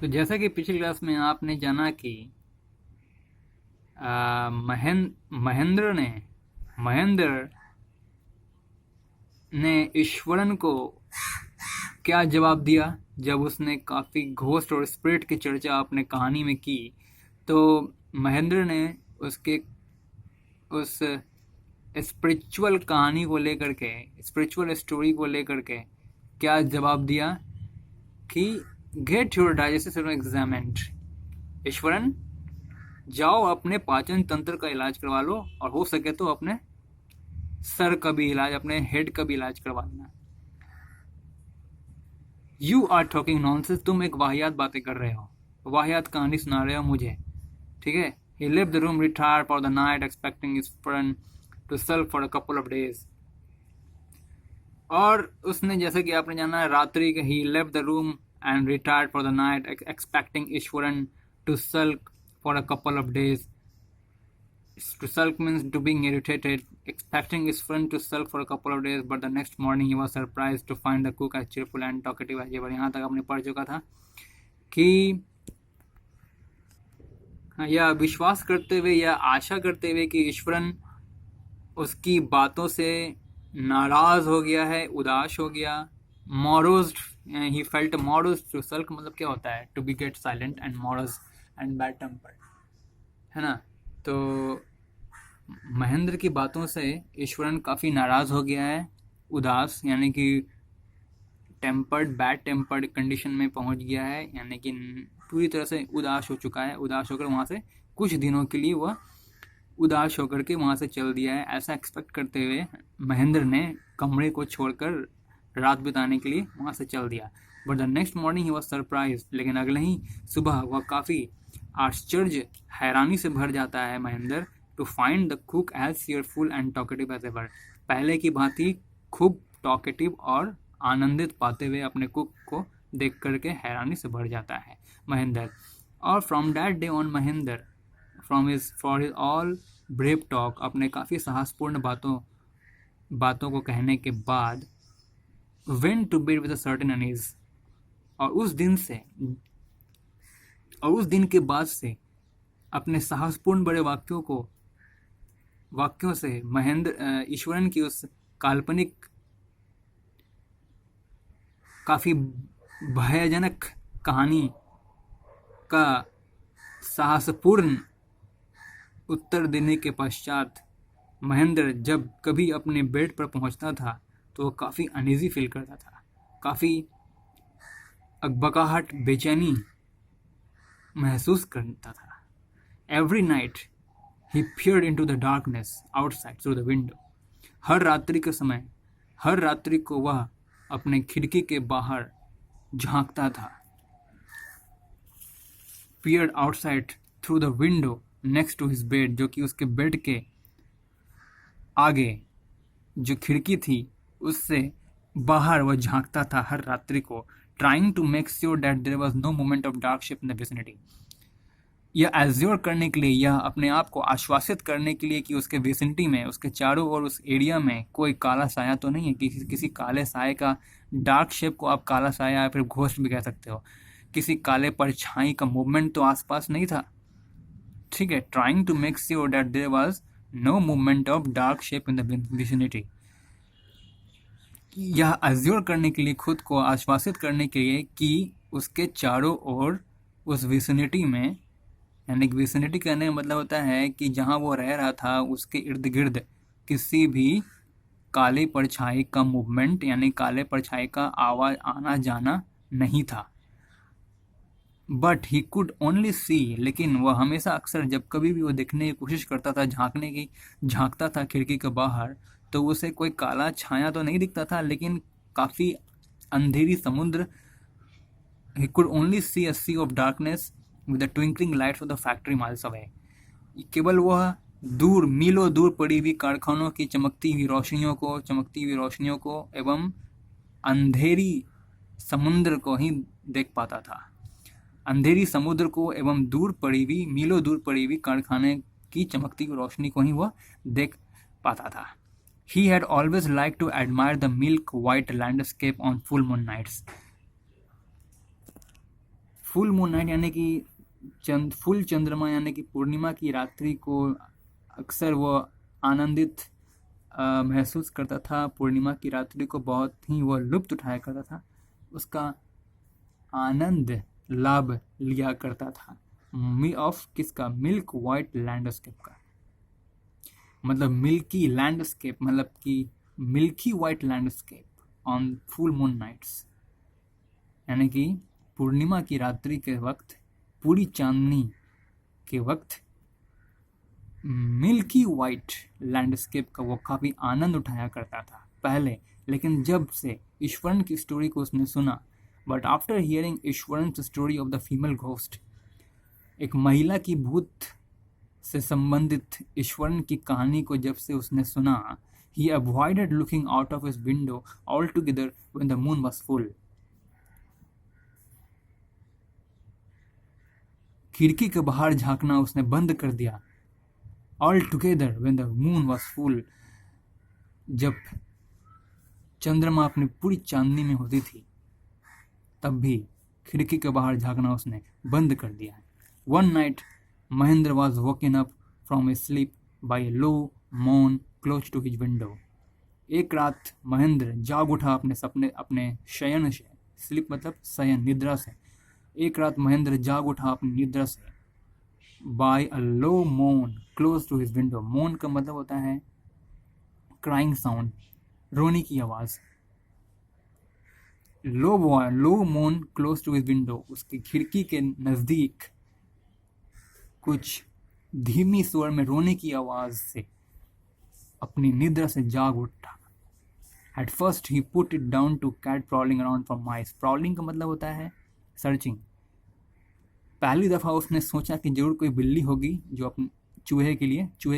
तो जैसा कि पिछली क्लास में आपने जाना कि महेंद्र ने ईश्वरन को क्या जवाब दिया जब उसने काफ़ी घोस्ट और स्पिरिट की चर्चा अपने कहानी में की। तो महेंद्र ने उसके उस स्पिरिचुअल कहानी को लेकर के, स्पिरिचुअल स्टोरी को लेकर के क्या जवाब दिया कि get your digestive system examined. Eswaran, जाओ अपने पाचन तंत्र का इलाज करवा लो और हो सके तो अपने सर का भी इलाज, अपने हेड का भी इलाज करवा लेना। यू आर टॉकिंग नॉनसेंस, तुम एक वाहियात बातें कर रहे हो, वाहियात कहानी सुना रहे हो मुझे, ठीक है। He left the room retired for the night, expecting his friend to sulk for a couple of days. और उसने, जैसे कि आपने जाना है, रात्रि के he left the room and retired for the night, expecting Eswaran to sulk for a couple of days. To sulk means to being irritated, expecting his friend to sulk for a couple of days, but the next morning he was surprised to find the cook as cheerful and talkative as ever. यहाँ तक आपने पढ़ चुका था कि या विश्वास करते हुए या आशा करते हुए कि ईश्वरन उसकी बातों से नाराज हो गया है, उदास हो गया। मोरोज्ड, ही फेल्ट मोरोज्ड टू सल्क, मतलब क्या होता है? To be get silent and morose and bad tempered, है ना। तो महेंद्र की बातों से ईश्वरन काफ़ी नाराज हो गया है, उदास यानी कि टेम्पर्ड, बैड टेम्पर्ड कंडीशन में पहुंच गया है, यानी कि पूरी तरह से उदास हो चुका है। उदास होकर वहाँ से कुछ दिनों के लिए वह उदास होकर के वहाँ से चल दिया है। ऐसा एक्सपेक्ट करते हुए महेंद्र ने कमरे को छोड़कर रात बिताने के लिए वहाँ से चल दिया। But the next morning he was surprise, लेकिन अगले ही सुबह वह काफ़ी आश्चर्य, हैरानी से भर जाता है Mahendra, to find the cook as cheerful and talkative as ever. पहले की भांति खूब टॉकेटिव और आनंदित पाते हुए अपने कुक को देख करके हैरानी से भर जाता है महेंद्र। और from that day on Mahendra, for his all brave talk, अपने काफ़ी साहसपूर्ण बातों को कहने के बाद, went to bed with a certain unease. और उस दिन के बाद से अपने साहसपूर्ण बड़े वाक्यों से महेंद्र ईश्वरन की उस काल्पनिक, काफ़ी भयजनक कहानी का साहसपूर्ण उत्तर देने के पश्चात महेंद्र जब कभी अपने बेड पर पहुंचता था तो वो काफ़ी अनईजी फील करता था, काफ़ी अकबकाहट, बेचैनी महसूस करता था। Every night he peered into the darkness outside through the window. हर रात्रि को वह अपने खिड़की के बाहर झांकता था। peered outside through the window next to his bed, जो कि उसके बेड के आगे जो खिड़की थी उससे बाहर वह झांकता था हर रात्रि को, trying to make sure that there was no movement of dark shape in the vicinity. यह एज्योर करने के लिए, यह अपने आप को आश्वासित करने के लिए कि उसके विसिनिटी में, उसके चारों ओर उस एरिया में कोई काला साया तो नहीं है, कि किसी काले साये का, डार्क शेप को आप काला साया या फिर घोस्ट भी कह सकते हो, किसी काले परछाई का मूवमेंट तो आसपास नहीं था, ठीक है। Trying to make sure that there was no movement of dark shape in the vicinity. यह एज्योर करने के लिए, खुद को आश्वासित करने के लिए कि उसके चारों ओर उस विसिनिटी में, यानी कि विसिनिटी कहने का मतलब होता है कि जहाँ वो रह रहा था उसके इर्द गिर्द किसी भी काले परछाई का मूवमेंट, यानी काले परछाई का आवाज आना जाना नहीं था। बट ही कुड ओनली सी, लेकिन वह हमेशा अक्सर जब कभी भी वो देखने की कोशिश करता था, झांकता था खिड़की के बाहर, तो उसे कोई काला छाया तो नहीं दिखता था, लेकिन काफ़ी अंधेरी समुद्र, he could only see a sea of darkness with the twinkling lights of the factory miles away. केवल वह दूर, मीलों दूर पड़ी हुई कारखानों की चमकती हुई रोशनियों को एवं अंधेरी समुद्र को ही देख पाता था। अंधेरी समुद्र को एवं मीलों दूर पड़ी हुई कारखाने की चमकती हुई रोशनी को ही वह देख पाता था। He had always liked to admire the milk white landscape on full moon nights. Full moon night यानी कि फुल चंद्रमा यानी कि पूर्णिमा की रात्रि को अक्सर वो आनंदित महसूस करता था। पूर्णिमा की रात्रि को बहुत ही वह लुत्फ उठाया करता था, उसका आनंद लाभ लिया करता था। ऑफ किसका? मिल्क वाइट लैंडस्केप का, मतलब मिल्की लैंडस्केप, मतलब कि milky white landscape on full moon nights, यानी कि पूर्णिमा की रात्रि के वक्त, पूरी चांदनी के वक्त मिल्की वाइट लैंडस्केप का वो काफ़ी आनंद उठाया करता था पहले। लेकिन जब से ईश्वरन की स्टोरी को उसने सुना, but after hearing Eswaran story of the female ghost, एक महिला की भूत से संबंधित ईश्वरन की कहानी को जब से उसने सुना, he avoided looking out of his window altogether when the moon was full. खिड़की के बाहर झांकना उसने बंद कर दिया altogether when the moon was full. जब चंद्रमा अपनी पूरी चांदनी में होती थी तब भी खिड़की के बाहर झांकना उसने बंद कर दिया। One night, Mahendra was woken up from his sleep by a low moan close to his window. एक रात महेंद्र जाग उठा अपने शयन से, स्लीप मतलब शयन, निद्रा से। एक रात महेंद्र जाग उठा अपनी निद्रा से by a low moan close to his window. मोन का मतलब होता है क्राइंग साउंड, रोने की आवाज। लो मोन क्लोज टू हिज विंडो, उसकी खिड़की के नजदीक कुछ धीमी स्वर में रोने की आवाज से अपनी निद्रा से जाग उठा। At first he put it down to cat prowling around for mice. Prowling का मतलब होता है सर्चिंग। पहली दफा उसने सोचा कि जरूर कोई बिल्ली होगी जो अपने चूहे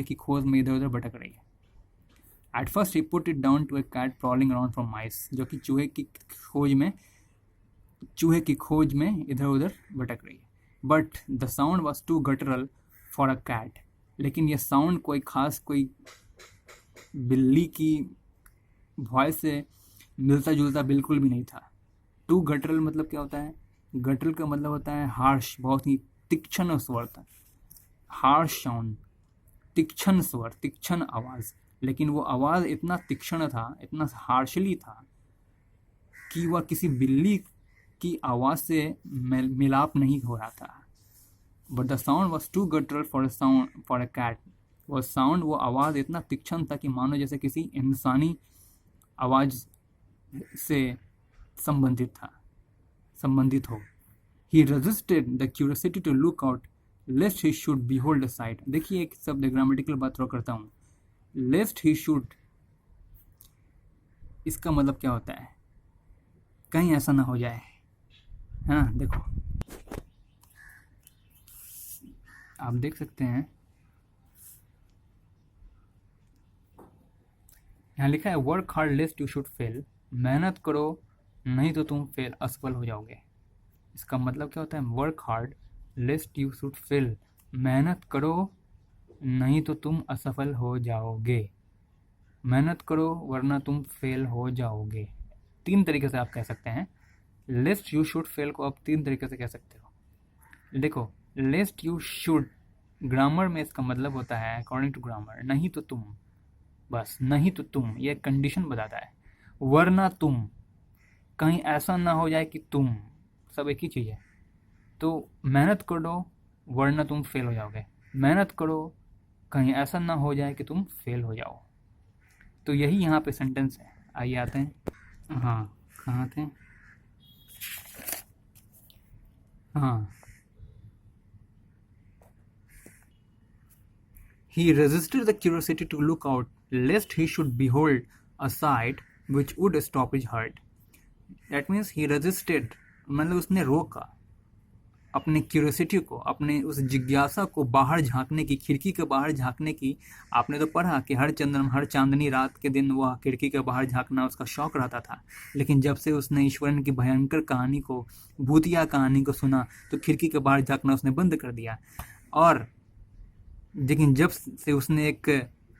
की खोज में इधर उधर भटक रही है। At first he put it down to a cat prowling around for mice, जो कि चूहे की खोज में इधर उधर भटक रही है। But the sound was too guttural for a cat. लेकिन यह साउंड कोई बिल्ली की वॉइस से मिलता जुलता बिल्कुल भी नहीं था। टू गटरल मतलब क्या होता है? गटरल का मतलब होता है हार्श, बहुत ही तीक्ष्ण स्वर था, हार्श साउंड, तीक्ष्ण स्वर, तीक्ष्ण आवाज। लेकिन वो आवाज इतना तीक्ष्ण था, इतना हार्शली था कि वह किसी बिल्ली की आवाज से मिलाप नहीं हो रहा था। But the sound was too guttural for a cat. वो आवाज इतना तीक्ष्ण था कि मानो जैसे किसी इंसानी आवाज से संबंधित हो। He resisted the curiosity to look out lest he should behold the sight. देखिए एक शब्द ग्रामेटिकल बात थोड़ा करता हूँ। लेस्ट ही शुड, इसका मतलब क्या होता है? कहीं ऐसा ना हो जाए, है ना। देखो आप देख सकते हैं यहाँ लिखा है work hard लेस्ट you should fail. मेहनत करो नहीं तो तुम असफल हो जाओगे। इसका मतलब क्या होता है? Work hard लेस्ट you should fail, मेहनत करो नहीं तो तुम असफल हो जाओगे। मेहनत करो वरना तुम फेल हो जाओगे। 3 तरीके से आप कह सकते हैं। लेस्ट यू शुड फेल को आप 3 तरीके से कह सकते हो। देखो लेस्ट यू शुड, ग्रामर में इसका मतलब होता है अकॉर्डिंग टू ग्रामर नहीं तो तुम, बस नहीं तो तुम, ये कंडीशन बताता है। वरना तुम, कहीं ऐसा ना हो जाए कि तुम, सब एक ही चीज़ है। तो मेहनत करो वरना तुम फेल हो जाओगे, मेहनत करो कहीं ऐसा ना हो जाए कि तुम फेल हो जाओ। तो यही यहाँ पे सेंटेंस है। आइए आते हैं, हाँ कहाँ थे, हाँ। He resisted the curiosity to look out, lest he should behold a sight which would stop his heart. That means he resisted, मतलब उसने रोका अपने क्यूरियोसिटी को, अपने उस जिज्ञासा को बाहर झांकने की, खिड़की के बाहर झांकने की। आपने तो पढ़ा कि हर चांदनी रात के दिन वह खिड़की के बाहर झांकना उसका शौक रहता था। लेकिन जब से उसने ईश्वरन की भयंकर कहानी को, भूतिया कहानी को सुना तो खिड़की के बाहर झांकना उसने बंद कर दिया। और लेकिन जब से उसने एक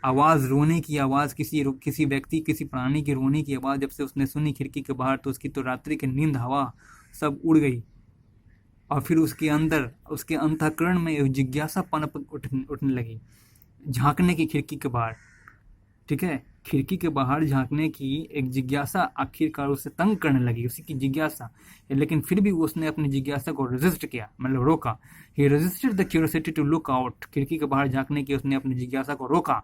आवाज़, रोने की आवाज़, किसी व्यक्ति, किसी प्राणी की रोने की आवाज़ जब से उसने सुनी खिड़की के बाहर, तो उसकी तो रात्रि की नींद हवा सब उड़ गई और फिर उसके अंदर, उसके अंतःकरण में एक जिज्ञासा पनप उठने लगी, झांकने की खिड़की के बाहर। ठीक है, खिड़की के बाहर झांकने की एक जिज्ञासा आखिरकार उसे तंग करने लगी, उसी की जिज्ञासा। लेकिन फिर भी उसने अपनी जिज्ञासा को रेजिस्ट किया, मतलब रोका। He resisted the curiosity to look out, खिड़की के बाहर झांकने की उसने अपनी जिज्ञासा को रोका।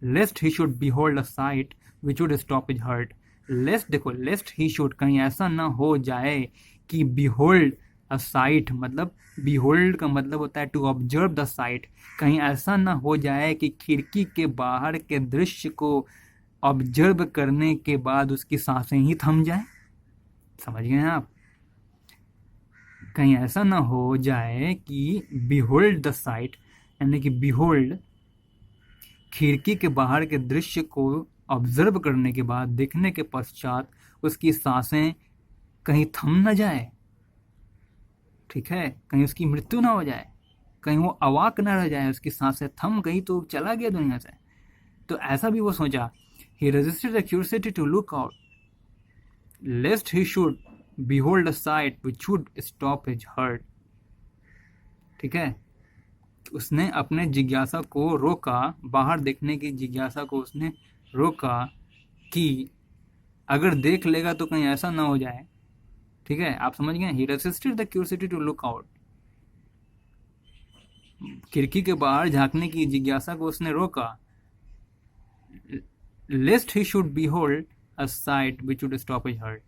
Lest he should behold a sight which would stop his heart. Lest, देखो, लेस्ट ही शुड, कहीं ऐसा ना हो जाए कि बिहोल्ड अ साइट, मतलब बिहोल्ड का मतलब होता है टू ऑब्जर्व द साइट। कहीं ऐसा ना हो जाए कि खिड़की के बाहर के दृश्य को ऑब्जर्व करने के बाद उसकी सांसें ही थम जाए। समझ गए आप? कहीं ऐसा ना हो जाए कि बिहोल्ड द साइट, यानी कि बिहोल्ड, खिड़की के बाहर के दृश्य को ऑब्जर्व करने के बाद, देखने के पश्चात उसकी सांसें कहीं थम ना जाए। ठीक है, कहीं उसकी मृत्यु ना हो जाए, कहीं वो अवाक ना रह जाए, उसकी सांसें थम गई तो चला गया दुनिया से। तो ऐसा भी वो सोचा। He resisted the curiosity to look out, lest he should behold a sight which would stop his heart. ठीक है, उसने अपने जिज्ञासा को रोका, बाहर देखने की जिज्ञासा को उसने रोका कि अगर देख लेगा तो कहीं ऐसा ना हो जाए। ठीक है, आप समझ गए? He resisted the curiosity to look out, खिड़की के बाहर झांकने की जिज्ञासा को उसने रोका, lest he should behold a sight which would stop his heart,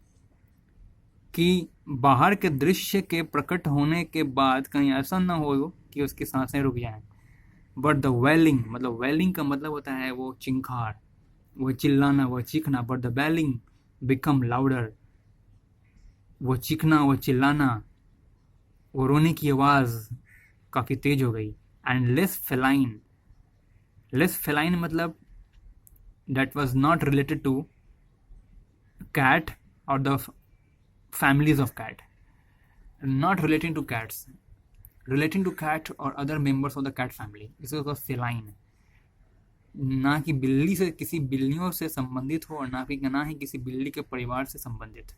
कि बाहर के दृश्य के प्रकट होने के बाद कहीं ऐसा ना हो कि उसकी सांसें रुक जाएं। बट द वेलिंग, मतलब वेलिंग का मतलब होता है वो चिंखार, वो चिल्लाना, वो चीखना। But the wailing become louder, वो चीखना, वो चिल्लाना, वो रोने की आवाज काफी तेज हो गई। And less feline, less feline मतलब that was not related to cat or the families of cat, not relating to cats, relating to cat or other members of the cat family, इसको feline, ना कि बिल्ली से, किसी बिल्लियों से संबंधित हो और ना ही किसी बिल्ली के परिवार से संबंधित,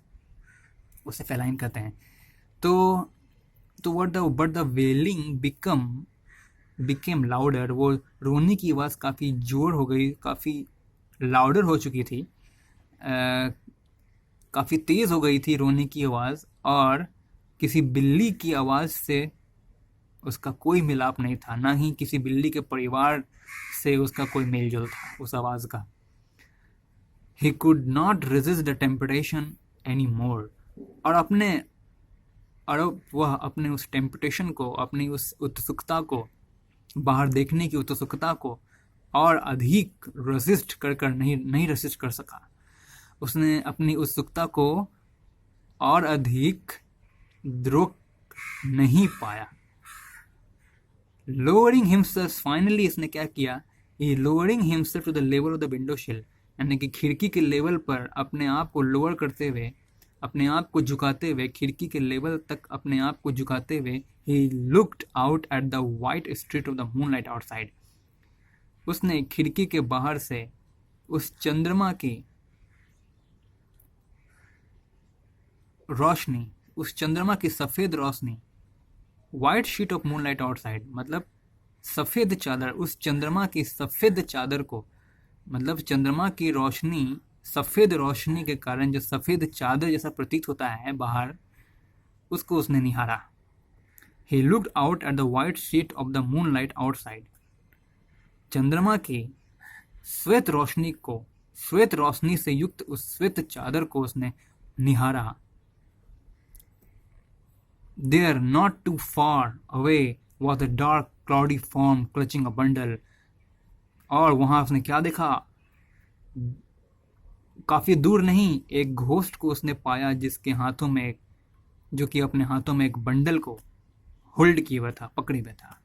उसे feline कहते हैं। तो but the wailing became louder, वो रोने की आवाज़ काफ़ी जोर हो गई, काफ़ी लाउडर हो चुकी थी, काफ़ी तेज़ हो गई थी रोने की आवाज़, और किसी बिल्ली की आवाज़ से उसका कोई मिलाप नहीं था, ना ही किसी बिल्ली के परिवार से उसका कोई मेल जोल था उस आवाज़ का। He could not resist the temptation anymore, और वह अपने उस टेम्पटेशन को, अपनी उस उत्सुकता को, बाहर देखने की उत्सुकता को और अधिक रेसिस्ट कर नहीं रेसिस्ट कर सका। उसने अपनी उत्सुकता को और अधिक रोक नहीं पाया। लोअरिंग हिमसेल्फ, फाइनली इसने क्या किया? ये lowering himself to the level of the window sill, यानी कि खिड़की के लेवल पर अपने आप को लोअर करते हुए, अपने आप को झुकाते हुए, खिड़की के लेवल तक अपने आप को झुकाते हुए, he looked out at the white street of the moonlight outside. उसने खिड़की के बाहर से उस चंद्रमा की रोशनी, उस चंद्रमा की सफ़ेद रोशनी, white sheet of moonlight outside मतलब सफ़ेद चादर, उस चंद्रमा की सफ़ेद चादर को, मतलब चंद्रमा की रोशनी, सफ़ेद रोशनी के कारण जो सफ़ेद चादर जैसा प्रतीत होता है बाहर, उसको उसने निहारा। He looked out at the white sheet of the moonlight outside. चंद्रमा की श्वेत रोशनी को, श्वेत रोशनी से युक्त उस श्वेत चादर को उसने निहारा। There, not too far away, was a dark, cloudy form clutching a bundle. और वहां उसने क्या देखा? काफी दूर नहीं, एक घोस्ट को उसने पाया जिसके हाथों में, जो कि अपने हाथों में एक बंडल को होल्ड किए हुआ था, पकड़े हुए था।